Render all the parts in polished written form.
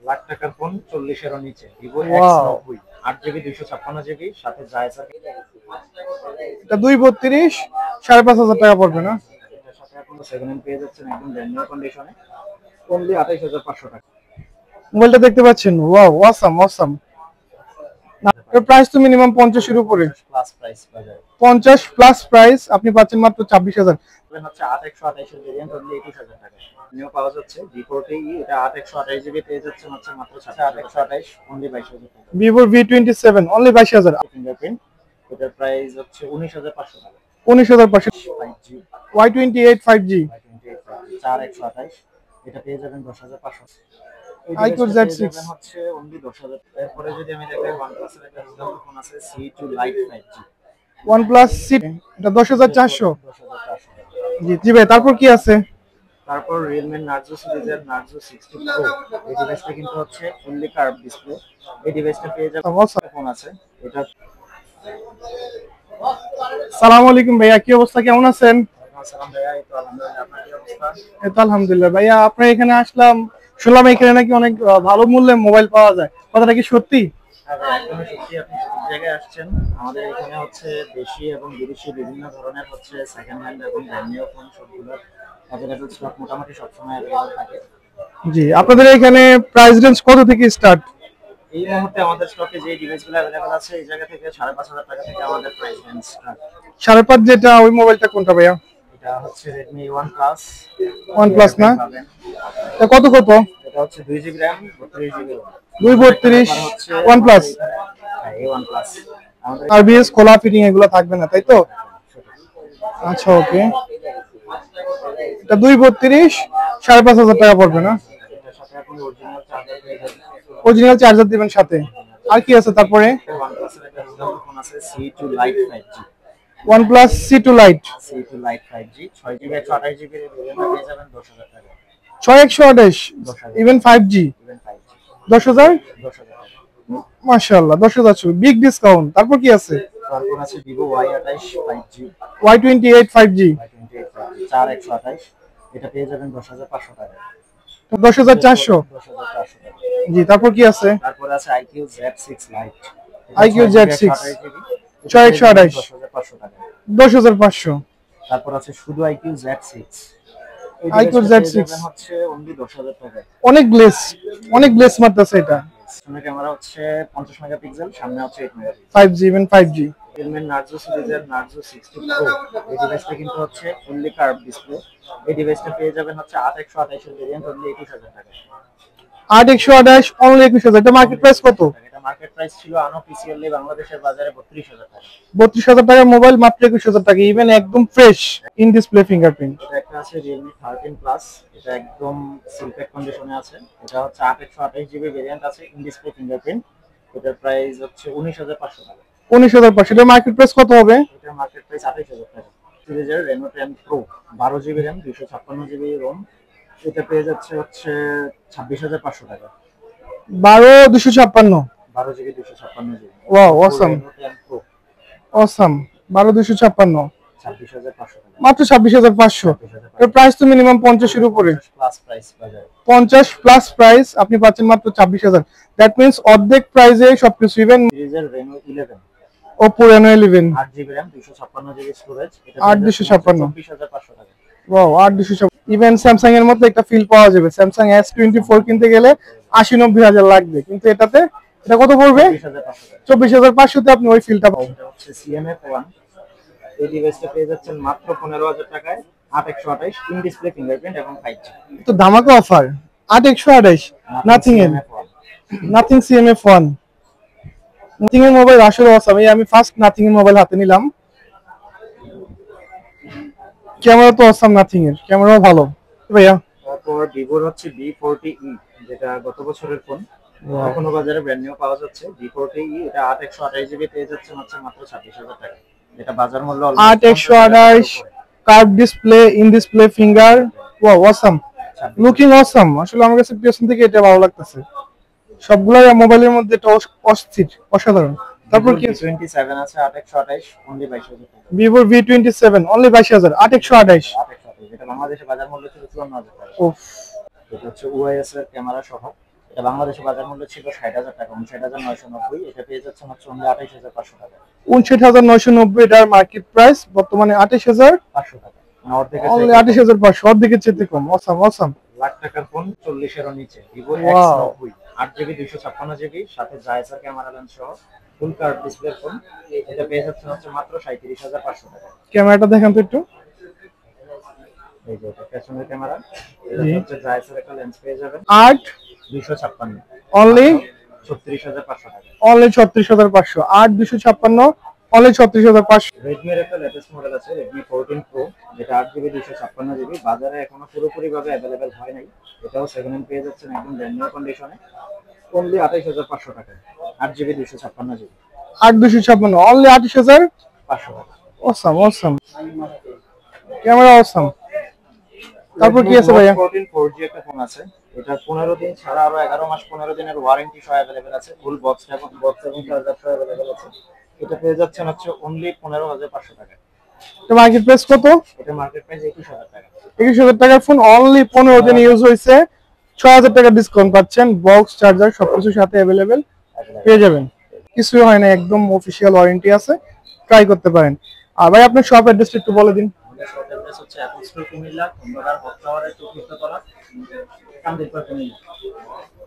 লাখ টাকার ফোন 40 এরও নিচে ভিভো X90 8GB 256GB সাথে জায়সা এটা 232 5,500 টাকা পড়বে না? এটার সাথে আপনি সেকেন্ড হ্যান্ড পেয়ে যাচ্ছেন একদম ব্র্যান্ড নিউ কন্ডিশনে অনলি 28500 টাকা। মোবাইলটা দেখতে পাচ্ছেন, ওয়াও অসাম অসাম। এর প্রাইস তো মিনিমাম 50 এর উপরে, প্লাস প্রাইস বাজারে 50 প্লাস প্রাইস আপনি পাচ্ছেন মাত্র 26,000। ইভেন হচ্ছে 8128 এর ভেরিয়েন্ট অনলি 21000 টাকা। নিউ পাওয়া যাচ্ছে V40e, এটা 8128GB পেয়ে যাচ্ছেন হচ্ছে মাত্র 8128 অনলি 22000 টাকা। Vivo V27 only 22,000। ফিঙ্গারপ্রিন্ট এটার প্রাইস হচ্ছে 19500 টাকা। 19,500। 5G Y28 5G 4128 এটা পেয়ে যাবেন 10500। iQOO Z6 হচ্ছে অনলি 10000। এরপরে যদি আমি দেখাই OnePlus এর একটা ফোন আছে C2 Lite 5G OnePlus C, এটা 10,400। 10400। জি জি ভাই, তারপর কি আছে? তারপর Realme Narzo সিরিজের Narzo 60 Pro, এই ডিভাইসটা কিন্তু হচ্ছে ফুললি কার্ভ ডিসপ্লে। এই ডিভাইসটা পেয়ে যাবেন ফোন আছে এটা। আসসালামু আলাইকুম ভাইয়া, কি অবস্থা, কেমন আছেন? আসসালাম ভাইয়া, এই তো আলহামদুলিল্লাহ, আপনার কি অবস্থা? এই তো আলহামদুলিল্লাহ ভাইয়া, আপনার এখানে আসলাম, শুনলাম এখানে নাকি অনেক ভালো মূল্যে মোবাইল পাওয়া যায়, কথাটা কি সত্যি? হ্যাঁ ভাই, একদমই সত্যি, আপনি সঠিক জায়গায় আসছেন। আমাদের এখানে হচ্ছে দেশি এবং বিদেশি বিভিন্ন ধরনের হচ্ছে সেকেন্ড হ্যান্ড এবং ব্র্যান্ড নিউ ফোন সবগুলো অ্যাভেলেবল স্টক মোটামুটি সবসময় অ্যাভেলেবল থাকে। জি, আপনাদের এখানে প্রাইস রেঞ্জ কত থেকে স্টার্ট? এই মুহূর্তে আমাদের স্টকে যে ডিভাইসগুলো অ্যাভেলেবল আছে এই জায়গা থেকে 5500 টাকা থেকে আমাদের প্রাইস রেঞ্জ স্টার্ট। 5.5 যেটা, ওই মোবাইলটা কোনটা ভাইয়া? এটা হচ্ছে Redmi OnePlus। OnePlus না? এটা কত কত? এটা হচ্ছে 2GB RAM 32GB ROM। 232 OnePlus। হ্যাঁ, এই OnePlus আমাদের আরবিএস খোলা ফিটিং এগুলো থাকবে না, তাই তো? আচ্ছা ওকে, এটা 232 5,500 টাকা পড়বে না? এটার সাথে আপনি অরিজিনাল চার্জার পেয়ে যাবেন। অরিজিনাল চার্জার দিবেন সাথে। আর কি আছে তারপরে? OnePlus এর একটা ফোন আছে C2 Lite 5G। OnePlus C2 Lite C2 Lite 5G 6GB 128GB এর ভেরিয়েন্ট পেয়ে যাবেন 10000 টাকা। 6128 ইভেন 5G ইভেন 5G 10,000। 10000 টাকা। মাশাআল্লাহ, 10,000 বিগ ডিসকাউন্ট। তারপর কি আছে? তারপর আছে Vivo Y28 5G Y28 5G 4128 এটা পেয়ে যাবেন 10500 টাকা। 10,400। 10400 টাকা। জি, তারপর কি আছে? তারপর আছে iQOO Z6 Lite iQOO Z6 6128 10500 টাকা। 10,500। তারপর আছে শুধু iQOO Z6। এই iQOO ডিভাইসটা পেয়ে Z6 যাবেন হচ্ছে অনলি 10000 টাকা। অনেক গ্লেস মারতেছে এটা। সামনে ক্যামেরা হচ্ছে 50 মেগাপিক্সেল, সামনে হচ্ছে 8 megapixel. 5G even 5G Realme Narzo সিরিজের Narzo 60 Pro, এই ডিভাইসটা কিন্তু হচ্ছে ফুললি কার্ভ ডিসপ্লে। এই ডিভাইসটা পেয়ে যাবেন হচ্ছে 8128 এর ভেরিয়েন্ট অনলি 21000 টাকা। 8128 অনলি 21,000। এটা মার্কেট প্রাইস কত? এটা মার্কেট প্রাইস ছিল আনঅফিশিয়ালি বাংলাদেশের বাজারে 32000 টাকা। 32,000 টাকার মোবাইল মাত্র 21,000 টাকা, ইভেন একদম ফ্রেশ ইন ডিসপ্লে ফিঙ্গারপ্রিন্ট। এটা একটা আছে Realme 13 Plus, এটা একদম সিলপ্যাক কন্ডিশনে আছে। এটা হচ্ছে 8128GB ভেরিয়েন্ট আছে, ইন ডিসপ্লে ফিঙ্গারপ্রিন্ট। এটার প্রাইস হচ্ছে 19500 টাকা। 19,500। এটা মার্কেট প্রাইস কত হবে? এটার মার্কেট প্রাইস 28000 টাকা। সিরিজের Reno 10 Pro 12GB RAM 256GB ROM, এটা পেয়ে যাচ্ছে হচ্ছে 26500 টাকা। 12,256। 12GB 256GB। Wow awesome Reno 10 Pro awesome, 12,256 26500 টাকা। মাত্র 26,500। এর প্রাইস তো মিনিমাম 50 এর উপরে, প্লাস প্রাইস বাজারে 50 প্লাস প্রাইস আপনি পাচ্ছেন মাত্র 26,000। দ্যাট মিন্স অর্ধেক প্রাইসে সবকিছু। ইভেন সিরিজের Reno 11 Oppo Reno 11 8GB RAM 256GB storage, এটা 8,256। 24500 টাকা। ওয়াও 8,256। ইভেন স্যামসাং এর মতো একটা ফিল পাওয়া যাবে। স্যামসাং S24 কিনতে গেলে 80-90 হাজার লাগবে, কিন্তু এটাতে এটা কত পড়বে? 24500 টাকা। 24,500 তে আপনি ওই ফিলটা পাবেন। এটা হচ্ছে CMF1, এই ডিভাইসটা পেয়ে যাচ্ছেন মাত্র 15000 টাকায় 8128 ইন ডিসপ্লে ফিঙ্গারপ্রিন্ট এবং 5G। তো ধামাকা অফার 8128। নাথিং এর নাথিং CMF1 নাথিং এর মোবাইল আসলে অসাম। এই আমি ফার্স্ট নাথিং এর মোবাইল হাতে নিলাম। ক্যামেরা তো অসাম, নাথিং এর ক্যামেরাও ভালো ভাইয়া। তারপর ভিভোর হচ্ছে V40e, যেটা গত বছরের ফোন, এখনো বাজারে ব্র্যান্ড নিউ পাওয়া যাচ্ছে। V40e এটা 8128GB পেয়ে যাচ্ছে হচ্ছে মাত্র 26000 টাকা। এটা বাজার মূল্য 8128 curve display, in display finger, wow awesome, looking awesome. আসলে আমার কাছে পিছন থেকে এটা ভালো লাগতেছে। সবগুলাই মোবাইলের মধ্যে এটা অস্থির, অসাধারণ। তারপর কি আছে? 27 আছে 8128 অনলি 22000 টাকা। Vivo V27 only 22,000 8128। 8128 এটা বাংলাদেশে বাজার মূল্য ছিল 54000 টাকা। উফ, এটা হচ্ছে OIS এর ক্যামেরা সহ, এটা বাংলাদেশে বাজার মূল্য ছিল 60,000 টাকা, 59,990। এটা পেয়ে যাচ্ছে মাত্র অনলি 28,500 টাকা। 59,990 এটার মার্কেট প্রাইস, বর্তমানে 28,500 টাকা। অর্ধেক অনলি 28,500, অর্ধেকের চেয়ে কম। Awesome awesome. লাখ টাকার ফোন 40-এরও নিচে, Vivo Wow. X90 8GB 256GB সাথে জায়সার ক্যামেরা লেন্স সহ ফুল কার্ভ ডিসপ্লে ফোন। এটা পেয়ে যাচ্ছে হচ্ছে মাত্র 37,500 টাকা। ক্যামেরাটা দেখেন তো একটু। এই যে এটা পেছনের ক্যামেরা, এটা হচ্ছে জায়সার একটা লেন্স পেয়ে যাবেন 8 256 অনলি 36,500 টাকা। অনলি 36,500। 8 256 অনলি 36,500। Redmi এর একটা লেটেস্ট মডেল আছে Redmi 14 Pro, যেটা 8GB 256GB, বাজারে এখনো পুরোপুরি ভাবে अवेलेबल হয় নাই। এটাও সেকেন্ড হ্যান্ড পেয়ে যাচ্ছেন একদম ব্র্যান্ড নিউ কন্ডিশনে অনলি 28,500 টাকায়, 8GB 256GB। 8 256 অনলি 28,500 টাকা। Awesome awesome, camera awesome. তারপর কি আছে ভাইয়া? 14 4G একটা ফোন আছে, এটা 15 দিন ছাড়া আরো 11 মাস 15 দিনের ওয়ারেন্টি সহ अवेलेबल আছে, ফুল বক্স এবং চার্জার সহ अवेलेबल আছে। এটা পেয়ে যাচ্ছেন হচ্ছে অনলি 15,500 টাকায়। এটা মার্কেট প্রাইস কত? এটা মার্কেট প্রাইস 21,000 টাকা। 21,000 টাকার ফোন, অনলি 15 দিন ইউজ হয়েছে, 6,000 টাকা ডিসকাউন্ট পাচ্ছেন, বক্স চার্জার সবকিছু সাথে अवेलेबल পেয়ে যাবেন। কিছুই হয় না, একদম অফিশিয়াল ওয়ারেন্টি আছে, ট্রাই করতে পারেন। আর ভাই আপনার শপ অ্যাড্রেসটা একটু বলে দিন। আমাদের শপ অ্যাড্রেস হচ্ছে অ্যাপল স্টোর কুমিল্লা, খন্দকার হক টাওয়ারের 4th তলা, কান্দিরপাড় কুমিল্লা।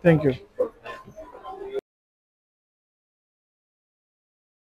Thank you.